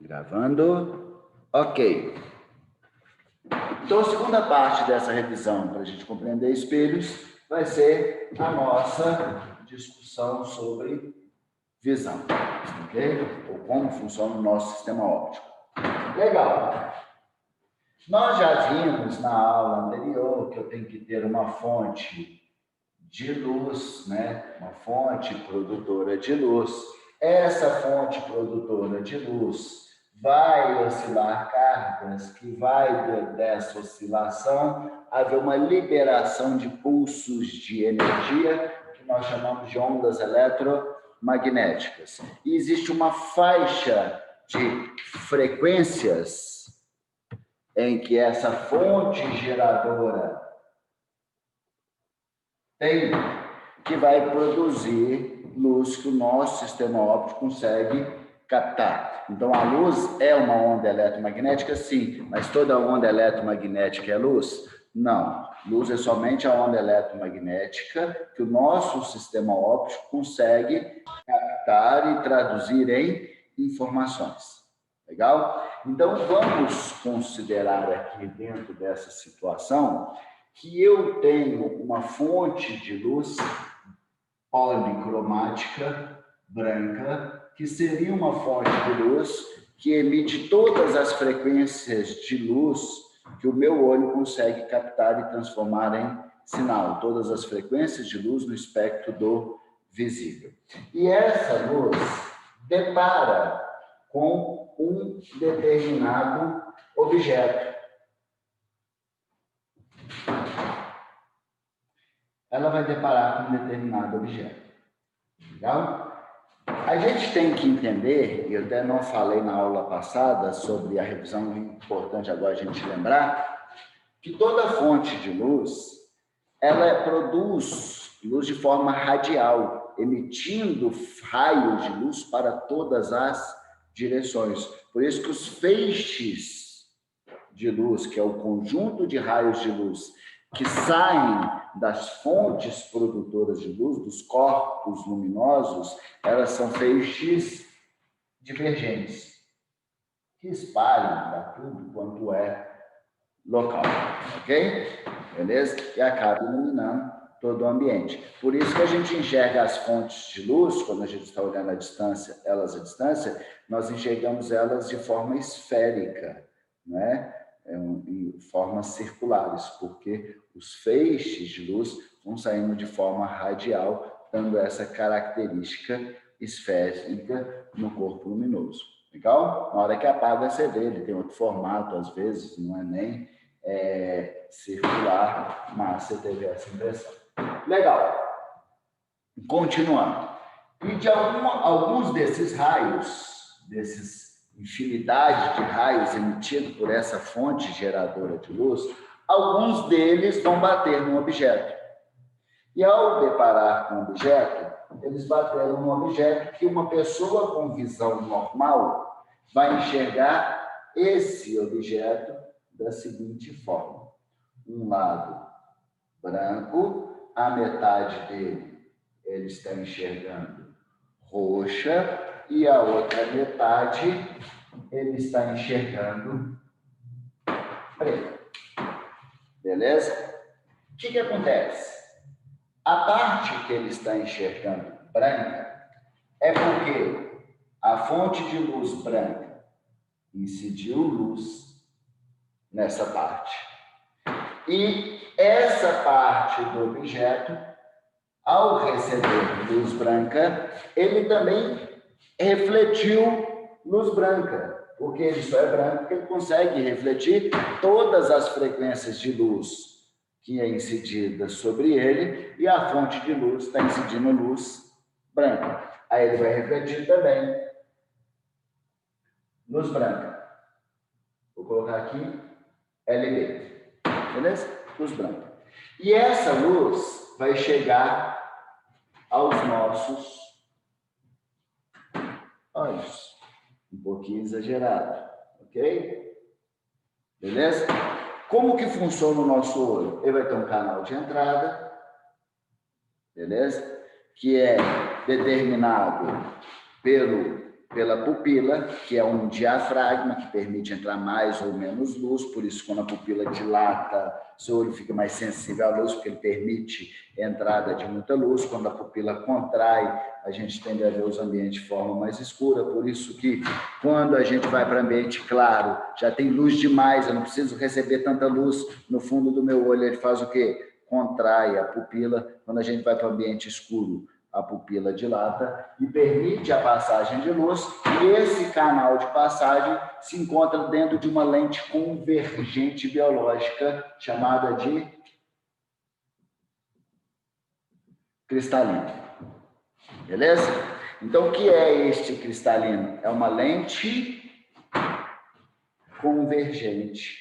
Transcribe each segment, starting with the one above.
Gravando. Ok. Então, a segunda parte dessa revisão, para a gente compreender espelhos, vai ser a nossa discussão sobre visão, ok? Ou como funciona o nosso sistema óptico. Legal. Nós já vimos na aula anterior que eu tenho que ter uma fonte de luz, né? Uma fonte produtora de luz. Essa fonte produtora de luz vai oscilar cargas, que vai dessa oscilação haver uma liberação de pulsos de energia, que nós chamamos de ondas eletromagnéticas. E existe uma faixa de frequências em que essa fonte geradora tem, que vai produzir luz que o nosso sistema óptico consegue captar. Então, a luz é uma onda eletromagnética? Sim. Mas toda onda eletromagnética é luz? Não. Luz é somente a onda eletromagnética que o nosso sistema óptico consegue captar e traduzir em informações. Legal? Então, vamos considerar aqui dentro dessa situação que eu tenho uma fonte de luz policromática branca, que seria uma fonte de luz que emite todas as frequências de luz que o meu olho consegue captar e transformar em sinal, todas as frequências de luz no espectro do visível. E essa luz depara com um determinado objeto. Ela vai deparar com um determinado objeto. Legal? A gente tem que entender, e eu até não falei na aula passada sobre a revisão, é importante agora a gente lembrar, que toda fonte de luz, ela produz luz de forma radial, emitindo raios de luz para todas as direções. Por isso que os feixes de luz, que é o conjunto de raios de luz que saem das fontes produtoras de luz, dos corpos luminosos, elas são feixes divergentes, que espalham para tudo quanto é local, ok? Beleza? E acaba iluminando todo o ambiente. Por isso que a gente enxerga as fontes de luz, quando a gente está olhando à distância, elas à distância, nós enxergamos elas de forma esférica, né? Em formas circulares, porque os feixes de luz vão saindo de forma radial, dando essa característica esférica no corpo luminoso. Legal? Na hora que apaga, você vê, ele tem outro formato, às vezes, não é nem circular, mas você teve essa impressão. Legal. Continuando. E de alguns desses raios, infinidade de raios emitidos por essa fonte geradora de luz, alguns deles vão bater num objeto. E ao deparar com o objeto, eles bateram num objeto que uma pessoa com visão normal vai enxergar esse objeto da seguinte forma. Um lado branco, a metade dele ele está enxergando roxa, e a outra metade ele está enxergando preta. Beleza? O que acontece? A parte que ele está enxergando branca é porque a fonte de luz branca incidiu luz nessa parte. E essa parte do objeto, ao receber luz branca, ele também refletiu luz branca, porque ele só é branco porque ele consegue refletir todas as frequências de luz que é incidida sobre ele, e a fonte de luz está incidindo luz branca. Aí ele vai refletir também luz branca. Vou colocar aqui LB. Beleza? Luz branca. E essa luz vai chegar aos nossos olhos. Um pouquinho exagerado, ok? Beleza? Como que funciona o nosso olho? Ele vai ter um canal de entrada, beleza? Que é determinado pelo pela pupila, que é um diafragma que permite entrar mais ou menos luz, por isso quando a pupila dilata, seu olho fica mais sensível à luz, porque ele permite a entrada de muita luz. Quando a pupila contrai, a gente tende a ver os ambientes de forma mais escura, por isso que quando a gente vai para ambiente claro, já tem luz demais, eu não preciso receber tanta luz no fundo do meu olho, ele faz o quê? Contrai a pupila. Quando a gente vai para o ambiente escuro, a pupila dilata e permite a passagem de luz, e esse canal de passagem se encontra dentro de uma lente convergente biológica chamada de cristalino. Beleza? Então, o que é este cristalino? É uma lente convergente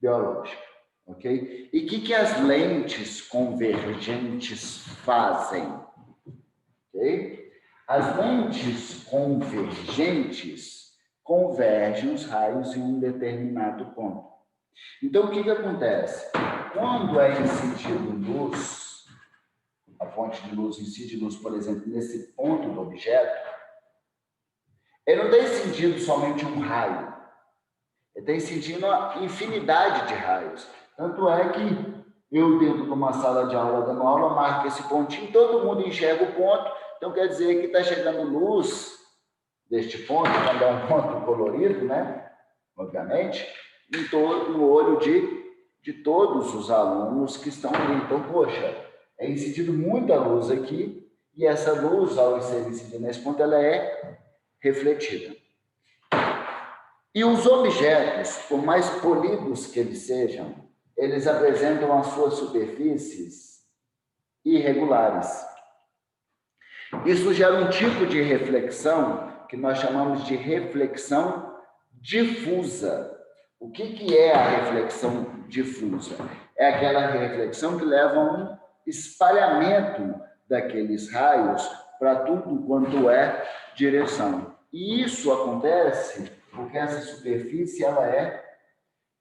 biológica, ok? E o que as lentes convergentes fazem? Okay? As lentes convergentes convergem os raios em um determinado ponto. Então, o que acontece? Quando é incidido luz, a fonte de luz incide luz, por exemplo, nesse ponto do objeto, ele não tem incidido somente um raio, ele tem incidido uma infinidade de raios. Tanto é que eu, dentro de uma sala de aula, dando aula, marco esse pontinho, todo mundo enxerga o ponto. Então, quer dizer que está chegando luz deste ponto, quando é um ponto colorido, né? Obviamente, no olho de todos os alunos que estão ali. Então, poxa, é incidido muita luz aqui, e essa luz, ao ser incidida nesse ponto, ela é refletida. E os objetos, por mais polidos que eles sejam, eles apresentam as suas superfícies irregulares. Isso gera um tipo de reflexão que nós chamamos de reflexão difusa. O que é a reflexão difusa? É aquela reflexão que leva a um espalhamento daqueles raios para tudo quanto é direção. E isso acontece porque essa superfície ela é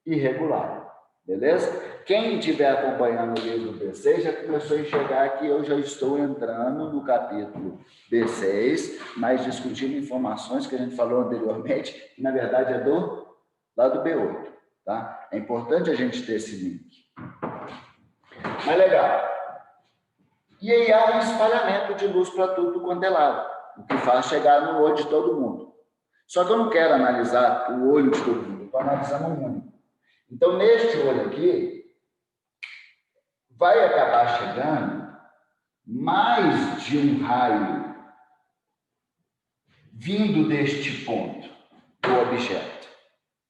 irregular. Beleza? Quem estiver acompanhando o livro B6 já começou a enxergar que eu já estou entrando no capítulo B6, mas discutindo informações que a gente falou anteriormente, que na verdade é lá do B8. Tá? É importante a gente ter esse link. Mas legal. E aí há um espalhamento de luz para tudo quanto é lado, o que faz chegar no olho de todo mundo. Só que eu não quero analisar o olho de todo mundo, eu estou analisando o mundo. Então, neste olho aqui, vai acabar chegando mais de um raio vindo deste ponto do objeto.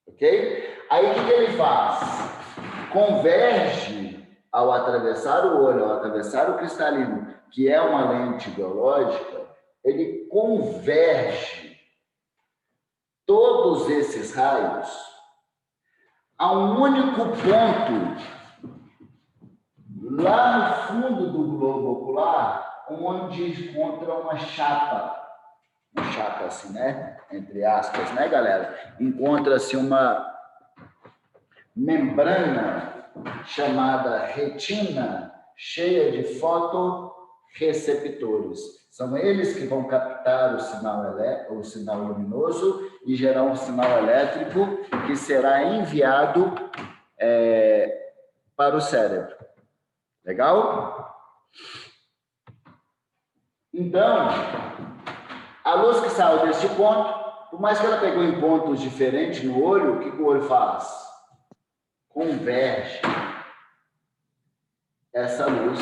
Ok? Aí, o que ele faz? Converge ao atravessar o olho, ao atravessar o cristalino, que é uma lente biológica, ele converge todos esses raios a um único ponto lá no fundo do globo ocular, onde encontra uma chapa assim, né? Entre aspas, né, galera? Encontra-se uma membrana chamada retina, cheia de fotorreceptores. São eles que vão captar o sinal luminoso e gerar um sinal elétrico que será enviado para o cérebro. Legal? Então, a luz que saiu deste ponto, por mais que ela pegou em pontos diferentes no olho, o que o olho faz? Converge essa luz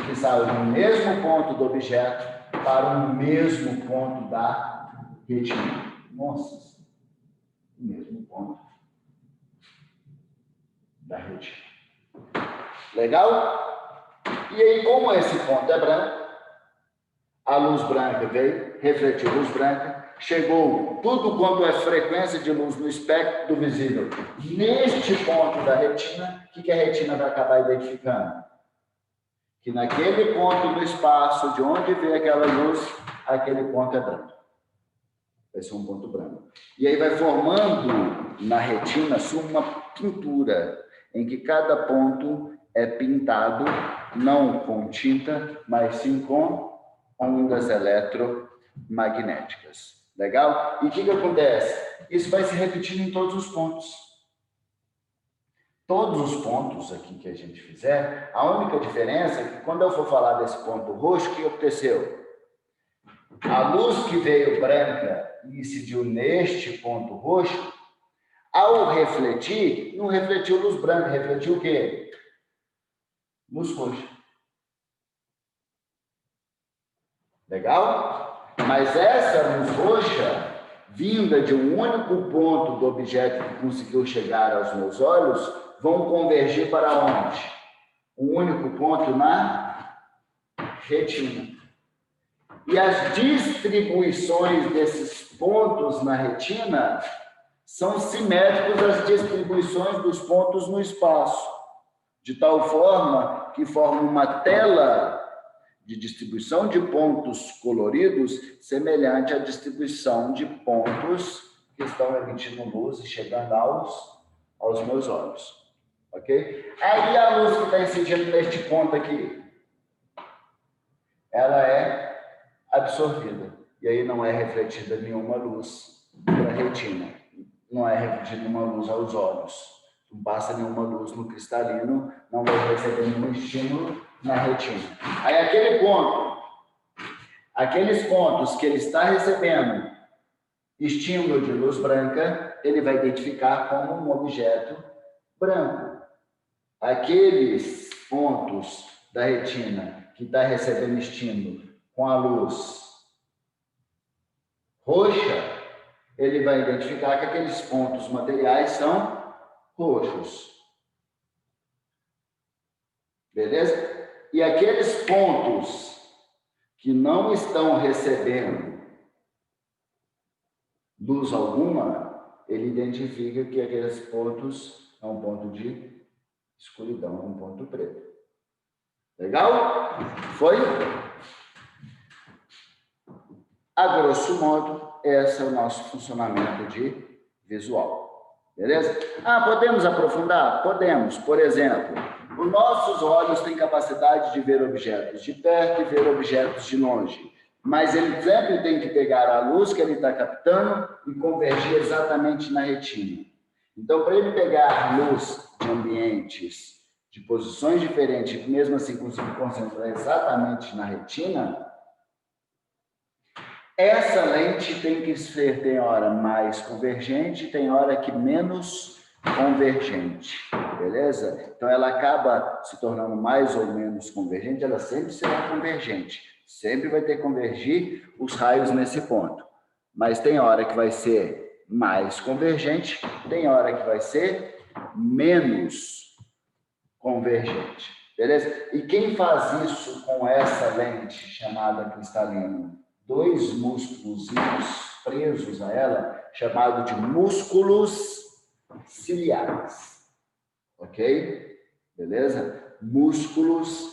que saiu do mesmo ponto do objeto para o mesmo ponto da retina. Nossa, o mesmo ponto da retina. Legal? E aí, como esse ponto é branco, a luz branca veio, refletiu luz branca, chegou tudo quanto é frequência de luz no espectro do visível neste ponto da retina. O que a retina vai acabar identificando? Que naquele ponto do espaço, de onde veio aquela luz, aquele ponto é branco. Vai ser um ponto branco. E aí vai formando na retina uma pintura, em que cada ponto é pintado, não com tinta, mas sim com ondas eletromagnéticas. Legal? E o que acontece? Isso vai se repetindo em todos os pontos. Todos os pontos aqui que a gente fizer, a única diferença é que quando eu for falar desse ponto roxo, o que aconteceu? A luz que veio branca e incidiu neste ponto roxo, ao refletir, não refletiu luz branca, refletiu o quê? Luz roxa. Legal? Mas essa luz roxa, vinda de um único ponto do objeto que conseguiu chegar aos meus olhos, vão convergir para onde? Um único ponto na retina. E as distribuições desses pontos na retina são simétricos às distribuições dos pontos no espaço, de tal forma que forma uma tela de distribuição de pontos coloridos semelhante à distribuição de pontos que estão emitindo luz e chegando aos meus olhos. Ok? Aí a luz que está incidindo neste ponto aqui, ela é absorvida. E aí não é refletida nenhuma luz para a retina. Não é refletida nenhuma luz aos olhos. Não passa nenhuma luz no cristalino, não vai receber nenhum estímulo na retina. Aí aqueles pontos que ele está recebendo estímulo de luz branca, ele vai identificar como um objeto branco. Aqueles pontos da retina que está recebendo estímulo com a luz roxa, ele vai identificar que aqueles pontos materiais são roxos. Beleza? E aqueles pontos que não estão recebendo luz alguma, ele identifica que aqueles pontos é um ponto de escuridão, um ponto preto. Legal? Foi? A grosso modo, esse é o nosso funcionamento de visual. Beleza? Podemos aprofundar? Podemos. Por exemplo, os nossos olhos têm capacidade de ver objetos de perto e ver objetos de longe. Mas ele sempre tem que pegar a luz que ele está captando e convergir exatamente na retina. Então, para ele pegar luz de ambientes, de posições diferentes, e mesmo assim conseguir concentrar exatamente na retina, essa lente tem que ser, tem hora mais convergente, tem hora que menos convergente, beleza? Então, ela acaba se tornando mais ou menos convergente, ela sempre será convergente, sempre vai ter que convergir os raios nesse ponto. Mas tem hora que vai ser mais convergente, tem hora que vai ser menos convergente, beleza? E quem faz isso com essa lente chamada cristalina? Dois músculos presos a ela, chamado de músculos ciliares. Ok? Beleza? Músculos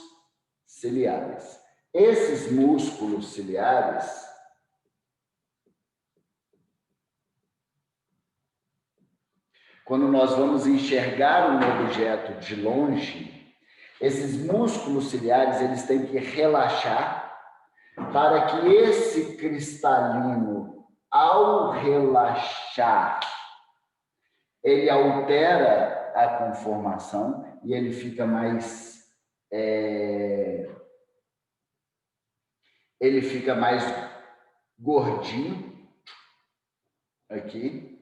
ciliares. Esses músculos ciliares quando nós vamos enxergar um objeto de longe, esses músculos ciliares eles têm que relaxar para que esse cristalino, ao relaxar, ele altera a conformação e ele fica mais gordinho aqui,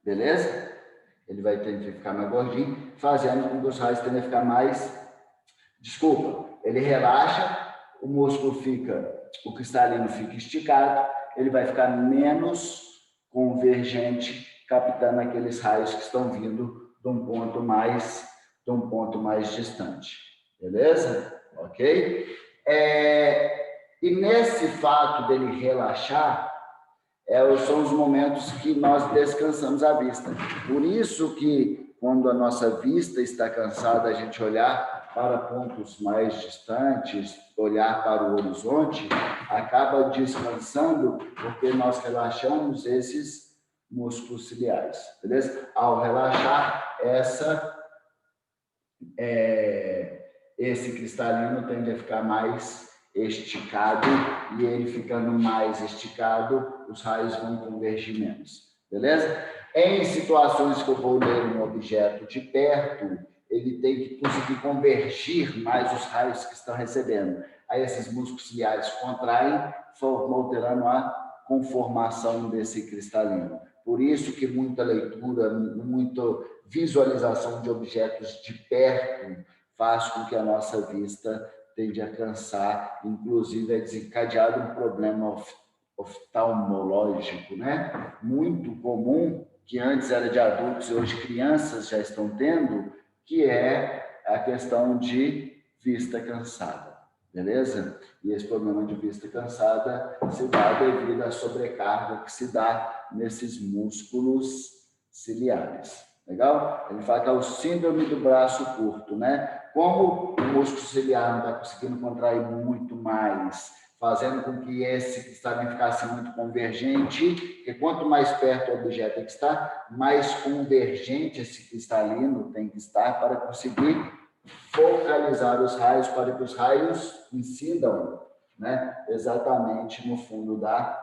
beleza? Ele vai ter que ficar mais gordinho, fazendo com que os raios tenham que ficar mais... ele relaxa, o músculo o cristalino fica esticado, ele vai ficar menos convergente, captando aqueles raios que estão vindo de um ponto mais distante. Beleza? Ok? E nesse fato dele relaxar, são os momentos que nós descansamos a vista. Por isso que, quando a nossa vista está cansada, a gente olhar para pontos mais distantes, olhar para o horizonte, acaba descansando, porque nós relaxamos esses músculos ciliares, beleza? Ao relaxar, esse cristalino tende a ficar mais esticado, e ele ficando mais esticado, os raios vão convergir menos. Beleza? Em situações que eu vou ler um objeto de perto, ele tem que conseguir convergir mais os raios que estão recebendo. Aí esses músculos ciliares contraem, alterando a conformação desse cristalino. Por isso que muita leitura, muita visualização de objetos de perto faz com que a nossa vista tende a cansar, inclusive é desencadeado um problema oftalmológico, né? Muito comum, que antes era de adultos e hoje crianças já estão tendo, que é a questão de vista cansada, beleza? E esse problema de vista cansada se dá devido à sobrecarga que se dá nesses músculos ciliares, legal? Ele fala que é o síndrome do braço curto, né? Como o músculo ciliar não está conseguindo contrair muito mais, fazendo com que esse cristalino ficasse muito convergente, porque quanto mais perto o objeto tem que estar, mais convergente esse cristalino tem que estar para conseguir focalizar os raios, para que os raios incidam, né, exatamente no fundo da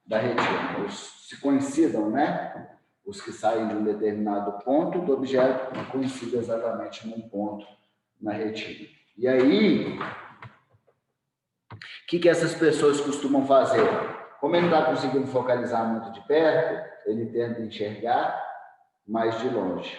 retina. Se coincidam, né? Os que saem de um determinado ponto do objeto coincidem exatamente num ponto na retina. E aí, o que essas pessoas costumam fazer? Como ele não está conseguindo focalizar muito de perto, ele tenta enxergar mais de longe.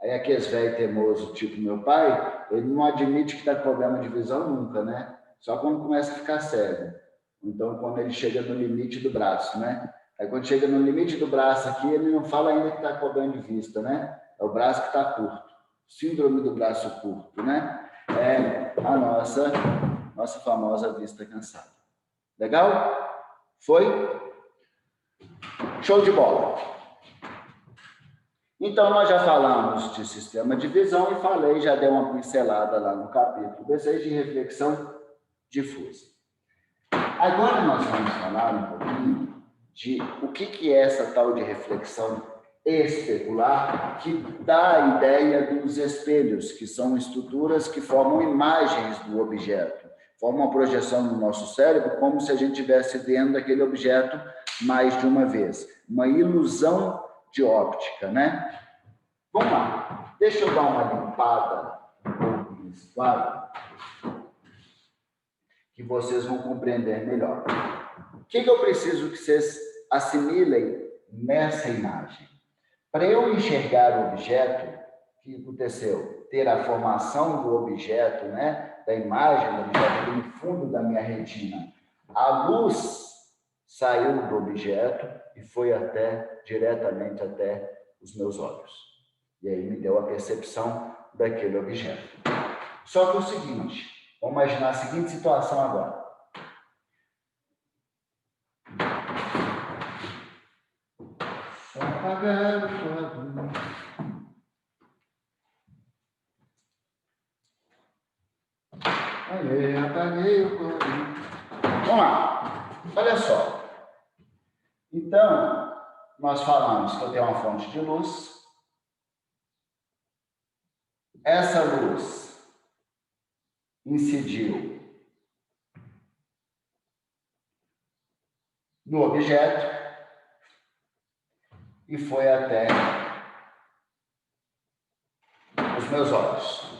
Aí aqueles velhos teimosos, tipo meu pai, ele não admite que está com problema de visão nunca, né? Só quando começa a ficar cego. Então, quando ele chega no limite do braço, né? Aí quando chega no limite do braço aqui, ele não fala ainda que está com problema de vista, né? É o braço que está curto. Síndrome do braço curto, né? É a nossa famosa vista cansada. Legal? Foi? Show de bola! Então, nós já falamos de sistema de visão e já dei uma pincelada lá no capítulo 16 de reflexão difusa. Agora nós vamos falar um pouquinho de o que é essa tal de reflexão especular, que dá a ideia dos espelhos, que são estruturas que formam imagens do objeto, formam uma projeção no nosso cérebro, como se a gente estivesse dentro daquele objeto mais de uma vez. Uma ilusão de óptica, né? Vamos lá. Deixa eu dar uma limpada um pouco nesse quadro, que vocês vão compreender melhor. O que eu preciso que vocês assimilem nessa imagem? Para eu enxergar o objeto, o que aconteceu? Ter a formação do objeto, né? Da imagem do objeto no fundo da minha retina. A luz saiu do objeto e foi diretamente até os meus olhos. E aí me deu a percepção daquele objeto. Só que é o seguinte, vamos imaginar a seguinte situação agora. Só apagar o quadro. Aí, apaguei o quadro. Vamos lá. Olha só. Então, nós falamos que eu tenho uma fonte de luz. Essa luz incidiu no objeto e foi até os meus olhos.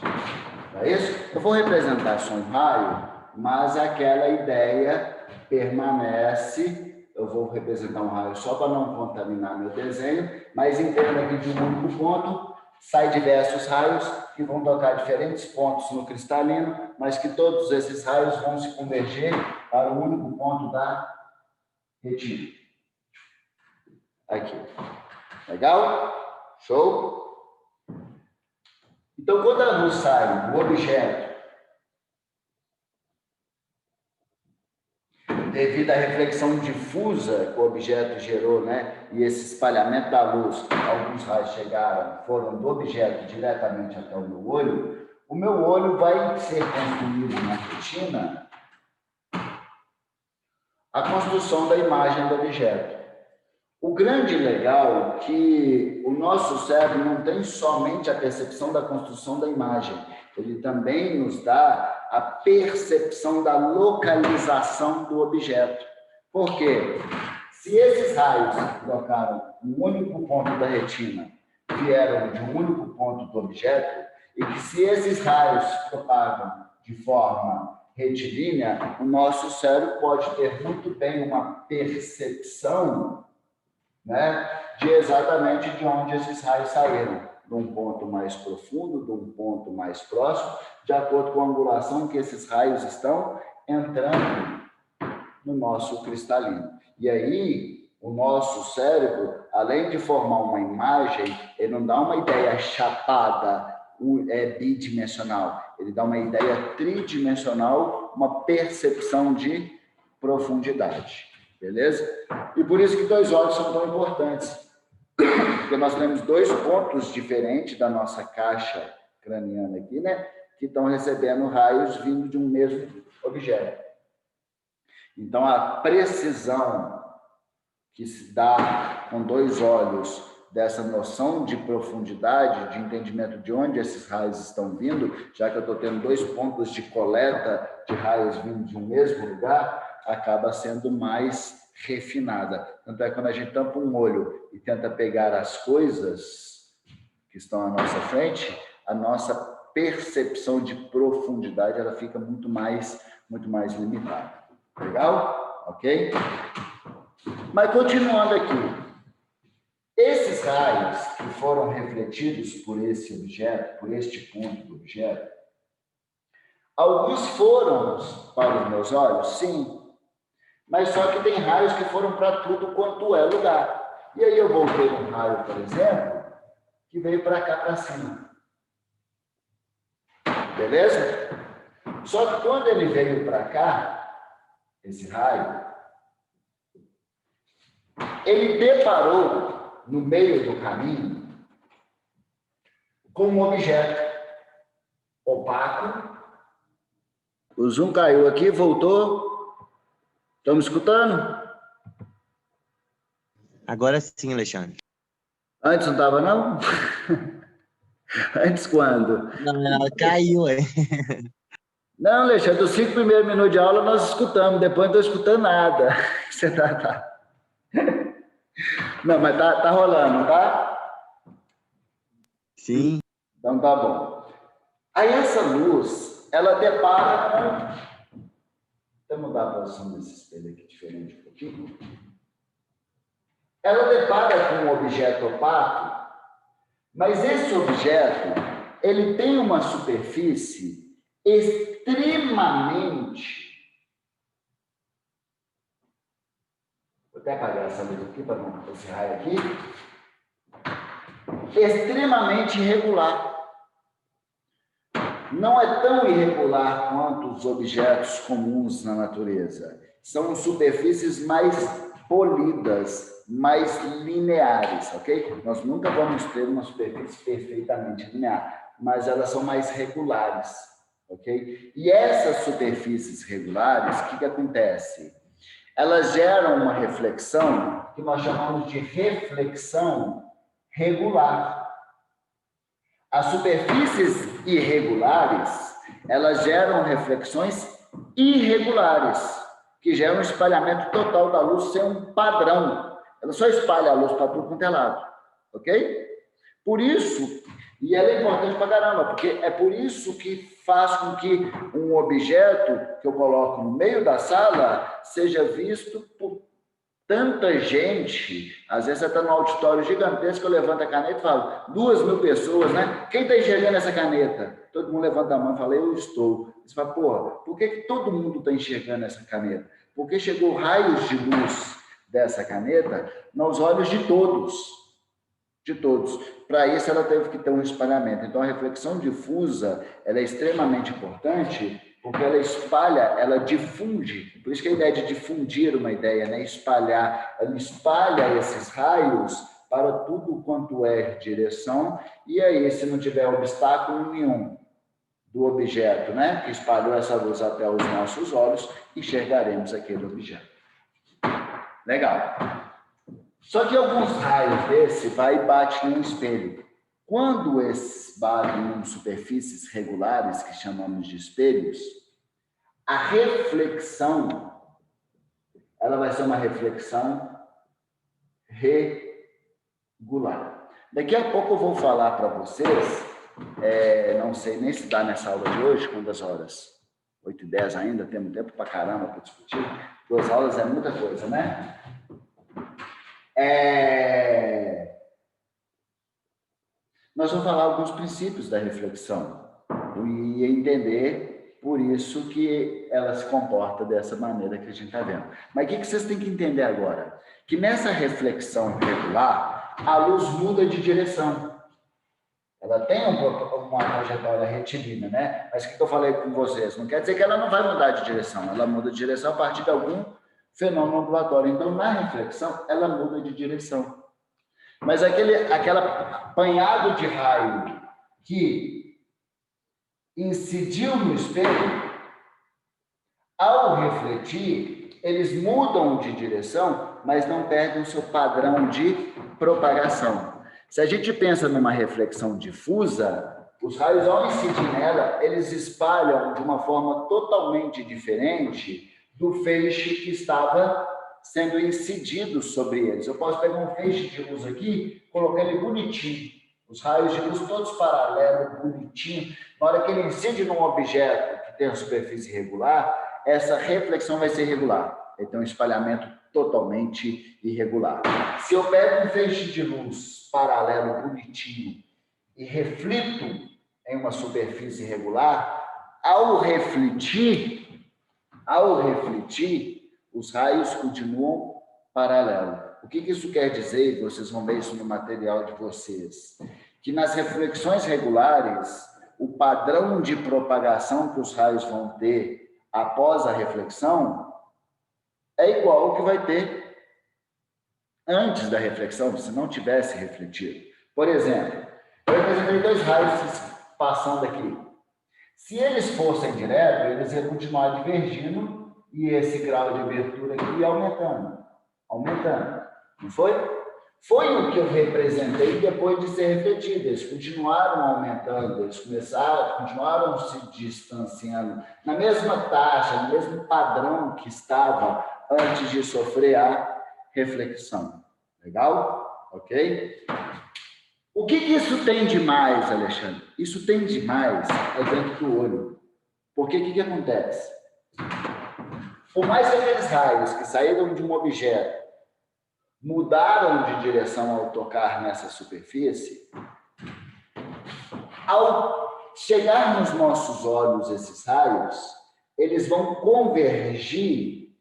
Não é isso? Eu vou representar só um raio, mas aquela ideia permanece. Eu vou representar um raio só para não contaminar meu desenho, mas entenda que de um único ponto saem diversos raios que vão tocar diferentes pontos no cristalino, mas que todos esses raios vão se converger para o único ponto da retina. Aqui. Legal? Show? Então, quando a luz sai do objeto, devido à reflexão difusa que o objeto gerou, né, e esse espalhamento da luz, alguns raios foram do objeto diretamente até o meu olho vai ser construído na retina a construção da imagem do objeto. O grande legal é que o nosso cérebro não tem somente a percepção da construção da imagem, ele também nos dá a percepção da localização do objeto. Por quê? Se esses raios que tocaram um único ponto da retina vieram de um único ponto do objeto, e que se esses raios se propagam de forma retilínea, o nosso cérebro pode ter muito bem uma percepção, né, de exatamente de onde esses raios saíram, de um ponto mais profundo, de um ponto mais próximo, de acordo com a angulação que esses raios estão entrando no nosso cristalino. E aí, o nosso cérebro, além de formar uma imagem, ele não dá uma ideia chapada, bidimensional, ele dá uma ideia tridimensional, uma percepção de profundidade, beleza? E por isso que 2 olhos são tão importantes, porque nós temos 2 pontos diferentes da nossa caixa craniana aqui, né, que estão recebendo raios vindo de um mesmo objeto. Então, a precisão que se dá com 2 olhos dessa noção de profundidade, de entendimento de onde esses raios estão vindo, já que eu estou tendo 2 pontos de coleta de raios vindo de um mesmo lugar, acaba sendo mais refinada. Tanto é que quando a gente tampa um olho e tenta pegar as coisas que estão à nossa frente, a nossa percepção de profundidade ela fica muito mais limitada. Legal? Ok? Mas continuando aqui, esses raios que foram refletidos por esse objeto, por este ponto do objeto, alguns foram para os meus olhos, sim, mas só que tem raios que foram para tudo quanto é lugar. E aí eu voltei um raio, por exemplo, que veio para cá, para cima. Beleza? Só que quando ele veio para cá, esse raio, ele deparou no meio do caminho com um objeto opaco. O zoom caiu aqui, voltou. Estamos escutando? Agora sim, Alexandre. Antes não estava, não? Antes quando? Não, ela caiu, é. Não, Alexandre, os 5 primeiros minutos de aula nós escutamos, depois não estou escutando nada. Você tá. Não, mas tá rolando, tá? Sim. Então tá bom. Aí essa luz, ela depara com... Deixa eu mudar a posição desse espelho aqui diferente um pouquinho. Ela depara com um objeto opaco, mas esse objeto, ele tem uma superfície extremamente... Vou até apagar essa luz aqui para não esse raio aqui. Extremamente irregular. Não é tão irregular quanto os objetos comuns na natureza. São superfícies mais polidas, mais lineares, ok? Nós nunca vamos ter uma superfície perfeitamente linear, mas elas são mais regulares, ok? E essas superfícies regulares, o que acontece? Elas geram uma reflexão que nós chamamos de reflexão regular. As superfícies irregulares, elas geram reflexões irregulares, que geram um espalhamento total da luz sem um padrão. Ela só espalha a luz para tudo quanto é lado, ok? Por isso, e ela é importante para caramba, porque é por isso que faz com que um objeto que eu coloco no meio da sala seja visto por tanta gente. Às vezes você está num auditório gigantesco, eu levanto a caneta e falo, 2.000 pessoas, né? Quem está enxergando essa caneta? Todo mundo levanta a mão e fala, eu estou. Você fala, porra, por que todo mundo está enxergando essa caneta? Porque chegou raios de luz dessa caneta nos olhos de todos. De todos. Para isso, ela teve que ter um espalhamento. Então, a reflexão difusa, ela é extremamente importante, porque ela espalha, ela difunde. Por isso que a ideia de difundir uma ideia, né? Espalhar, ela espalha esses raios para tudo quanto é direção, e aí, se não tiver obstáculo nenhum do objeto, né, que espalhou essa luz até os nossos olhos, enxergaremos aquele objeto. Legal. Só que alguns raios desse vai e bate num espelho. Quando esses batem em superfícies regulares, que chamamos de espelhos, a reflexão, ela vai ser uma reflexão regular. Daqui a pouco eu vou falar para vocês, não sei nem se dá nessa aula de hoje, quantas horas? 8h10 ainda, temos tempo para caramba para discutir. 2 aulas é muita coisa, né? Nós vamos falar alguns princípios da reflexão e entender por isso que ela se comporta dessa maneira que a gente está vendo. Mas o que vocês têm que entender agora? Que nessa reflexão regular, a luz muda de direção. Ela tem uma trajetória retilínea, né? Mas o que eu falei com vocês? Não quer dizer que ela não vai mudar de direção. Ela muda de direção a partir de algum fenômeno ondulatório. Então, na reflexão, ela muda de direção. Mas aquele apanhado de raio que incidiu no espelho, ao refletir, eles mudam de direção, mas não perdem o seu padrão de propagação. Se a gente pensa numa reflexão difusa, os raios, ao incidir nela, eles espalham de uma forma totalmente diferente do feixe que estava sendo incidido sobre eles. Eu posso pegar um feixe de luz aqui, colocar ele bonitinho, os raios de luz todos paralelos, bonitinho. Na hora que ele incide num objeto que tem a superfície irregular, essa reflexão vai ser irregular. Ele tem um espalhamento totalmente irregular. Se eu pego um feixe de luz paralelo, bonitinho, e reflito em uma superfície irregular, ao refletir, os raios continuam paralelos. O que isso quer dizer? Vocês vão ver isso no material de vocês. Que nas reflexões regulares, o padrão de propagação que os raios vão ter após a reflexão é igual ao que vai ter antes da reflexão, se não tivesse refletido. Por exemplo, eu representei 2 raios passando aqui. Se eles fossem direto, eles iam continuar divergindo e esse grau de abertura aqui aumentando. Não foi? Foi o que eu representei depois de ser refletido. Eles continuaram aumentando, eles continuaram se distanciando na mesma taxa, no mesmo padrão que estava antes de sofrer a reflexão. Legal? Ok? O que isso tem de mais, Alexandre? Isso tem de mais dentro do olho. Porque o que acontece? Por mais que aqueles raios que saíram de um objeto mudaram de direção ao tocar nessa superfície, ao chegar nos nossos olhos esses raios, eles vão convergir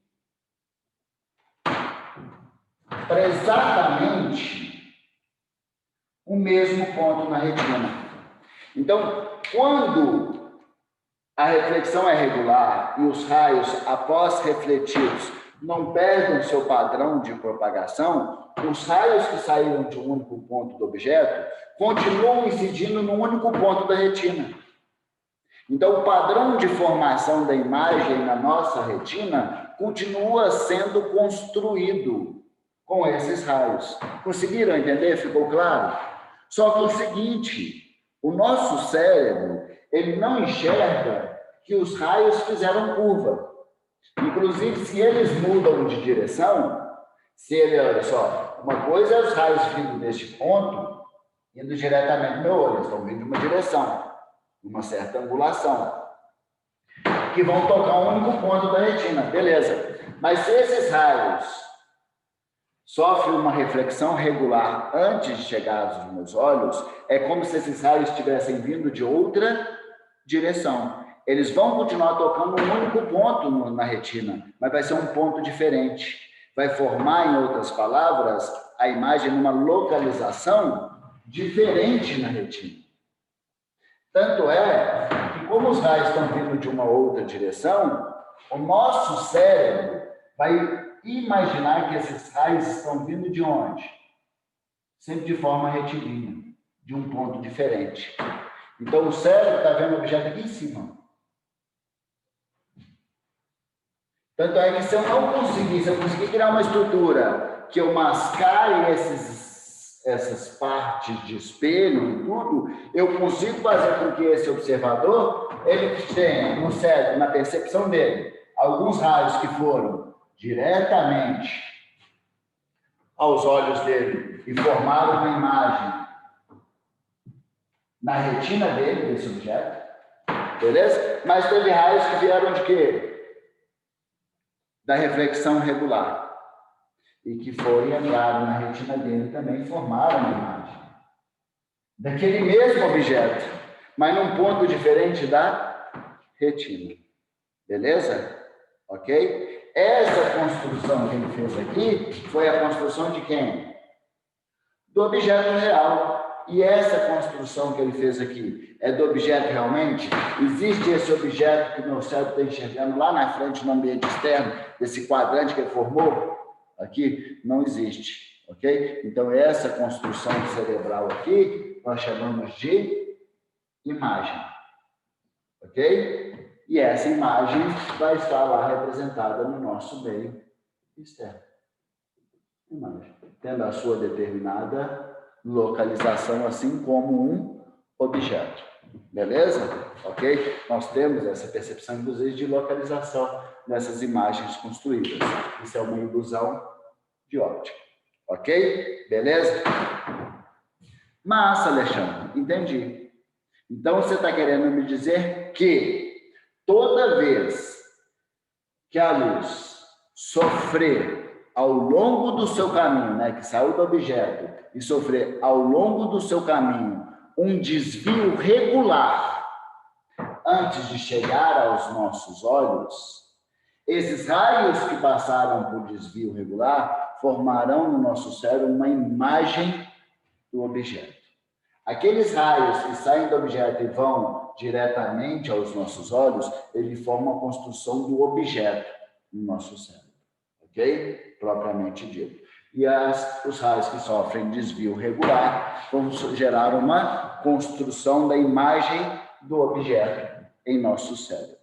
para exatamente o mesmo ponto na retina. Então, quando a reflexão é regular e os raios, após refletidos, não perdem o seu padrão de propagação, os raios que saíram de um único ponto do objeto continuam incidindo no único ponto da retina. Então, o padrão de formação da imagem na nossa retina continua sendo construído com esses raios. Conseguiram entender? Ficou claro? Só que é o seguinte, o nosso cérebro, ele não enxerga que os raios fizeram curva. Inclusive, se eles mudam de direção, olha só, uma coisa é os raios vindo deste ponto, indo diretamente no meu olho, eles estão vindo de uma direção, uma certa angulação, que vão tocar um único ponto da retina, beleza. Mas se esses raios sofrem uma reflexão regular antes de chegar aos meus olhos, é como se esses raios estivessem vindo de outra direção. Eles vão continuar tocando um único ponto na retina, mas vai ser um ponto diferente. Vai formar, em outras palavras, a imagem numa localização diferente na retina. Tanto é que, como os raios estão vindo de uma outra direção, o nosso cérebro vai imaginar que esses raios estão vindo de onde? Sempre de forma retilínea, de um ponto diferente. Então, o cérebro está vendo o objeto aqui em cima. Tanto é que se eu conseguir criar uma estrutura que eu mascare essas partes de espelho e tudo, eu consigo fazer com que esse observador, ele tenha no cérebro, na percepção dele, alguns raios que foram diretamente aos olhos dele e formaram uma imagem na retina dele, desse objeto, beleza? Mas teve raios que vieram de quê? Da reflexão regular. E que foram e entraram na retina dele também formaram uma imagem daquele mesmo objeto, mas num ponto diferente da retina. Beleza? Ok? Essa construção que ele fez aqui foi a construção de quem? Do objeto real. E essa construção que ele fez aqui é do objeto realmente? Existe esse objeto que o meu cérebro está enxergando lá na frente no ambiente externo, desse quadrante que ele formou? Aqui não existe, ok? Então, essa construção cerebral aqui, nós chamamos de imagem, ok? E essa imagem vai estar lá representada no nosso meio externo. Imagem, tendo a sua determinada localização, assim como um objeto, beleza? Ok? Nós temos essa percepção, inclusive, de localização nessas imagens construídas. Isso é uma ilusão de óptica, ok? Beleza? Massa, Alexandre, entendi. Então, você está querendo me dizer que toda vez que a luz sofrer ao longo do seu caminho, né, que saiu do objeto, e sofrer ao longo do seu caminho um desvio regular antes de chegar aos nossos olhos, esses raios que passaram por desvio regular formarão no nosso cérebro uma imagem do objeto. Aqueles raios que saem do objeto e vão diretamente aos nossos olhos, ele forma a construção do objeto no nosso cérebro, ok? Propriamente dito. E os raios que sofrem desvio regular vão gerar uma construção da imagem do objeto em nosso cérebro.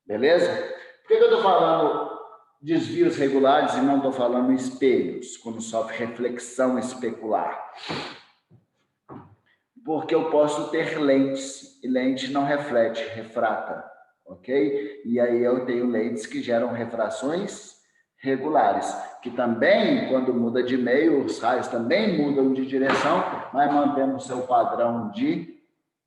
Beleza? Por que eu estou falando desvios regulares e não estou falando espelhos, quando sofre reflexão especular? Porque eu posso ter lentes, e lente não reflete, refrata, ok? E aí eu tenho lentes que geram refrações regulares, que também, quando muda de meio, os raios também mudam de direção, mas mantendo o seu padrão de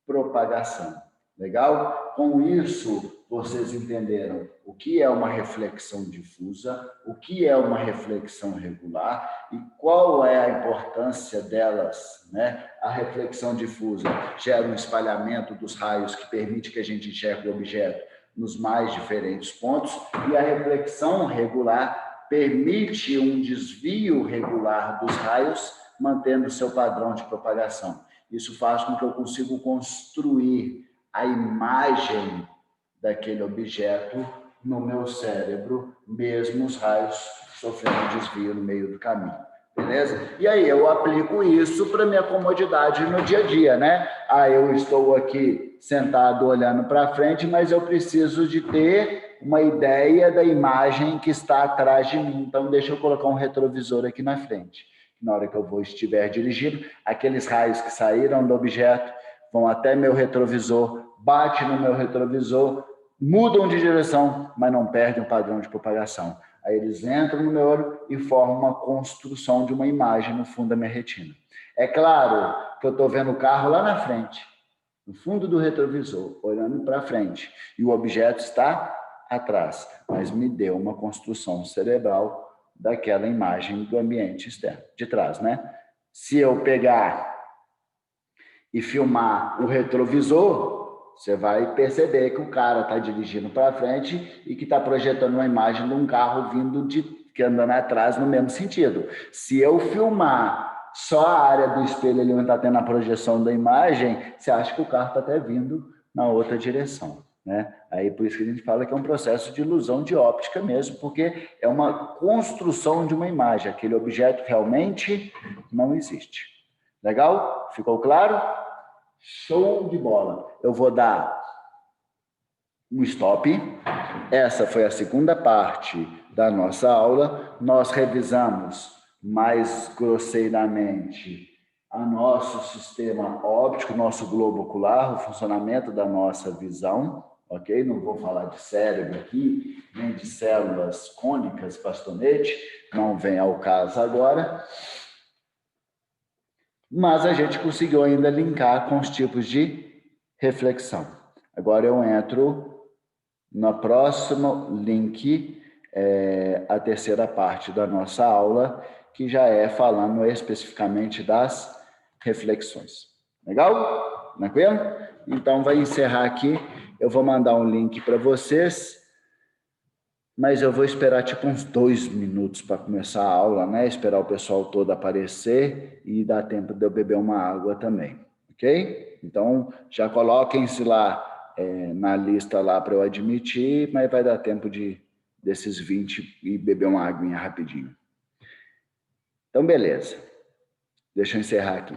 propagação. Legal? Com isso, vocês entenderam o que é uma reflexão difusa, o que é uma reflexão regular e qual é a importância delas, né? A reflexão difusa gera um espalhamento dos raios que permite que a gente enxergue o objeto nos mais diferentes pontos e a reflexão regular permite um desvio regular dos raios, mantendo o seu padrão de propagação. Isso faz com que eu consiga construir a imagem daquele objeto no meu cérebro, mesmo os raios sofrendo desvio no meio do caminho. Beleza? E aí eu aplico isso para minha comodidade no dia a dia, né? Eu estou aqui sentado olhando para frente, mas eu preciso de ter uma ideia da imagem que está atrás de mim. Então, deixa eu colocar um retrovisor aqui na frente. Na hora que eu estiver dirigindo, aqueles raios que saíram do objeto vão até meu retrovisor, bate no meu retrovisor, mudam de direção, mas não perdem o padrão de propagação. Aí eles entram no meu olho e formam uma construção de uma imagem no fundo da minha retina. É claro que eu estou vendo o carro lá na frente, no fundo do retrovisor, olhando para frente, e o objeto está atrás, mas me deu uma construção cerebral daquela imagem do ambiente externo, de trás, né? Se eu pegar e filmar o retrovisor, você vai perceber que o cara está dirigindo para frente e que está projetando uma imagem de um carro que andando atrás no mesmo sentido. Se eu filmar só a área do espelho ali onde está tendo a projeção da imagem, você acha que o carro está até vindo na outra direção, né? Aí por isso que a gente fala que é um processo de ilusão de óptica mesmo, porque é uma construção de uma imagem. Aquele objeto realmente não existe. Legal? Ficou claro? Show de bola. Eu vou dar um stop. Essa foi a segunda parte da nossa aula. Nós revisamos mais grosseiramente, a nosso sistema óptico, nosso globo ocular, o funcionamento da nossa visão, ok? Não vou falar de cérebro aqui, nem de células cônicas, bastonete, não vem ao caso agora. Mas a gente conseguiu ainda linkar com os tipos de reflexão. Agora eu entro no próximo link, a terceira parte da nossa aula, que já é falando especificamente das reflexões. Legal? Tranquilo? Então, vai encerrar aqui. Eu vou mandar um link para vocês, mas eu vou esperar tipo uns 2 minutos para começar a aula, né? Esperar o pessoal todo aparecer e dar tempo de eu beber uma água também, ok? Então, já coloquem-se lá na lista lá para eu admitir, mas vai dar tempo desses 20 e beber uma aguinha rapidinho. Então, beleza. Deixa eu encerrar aqui.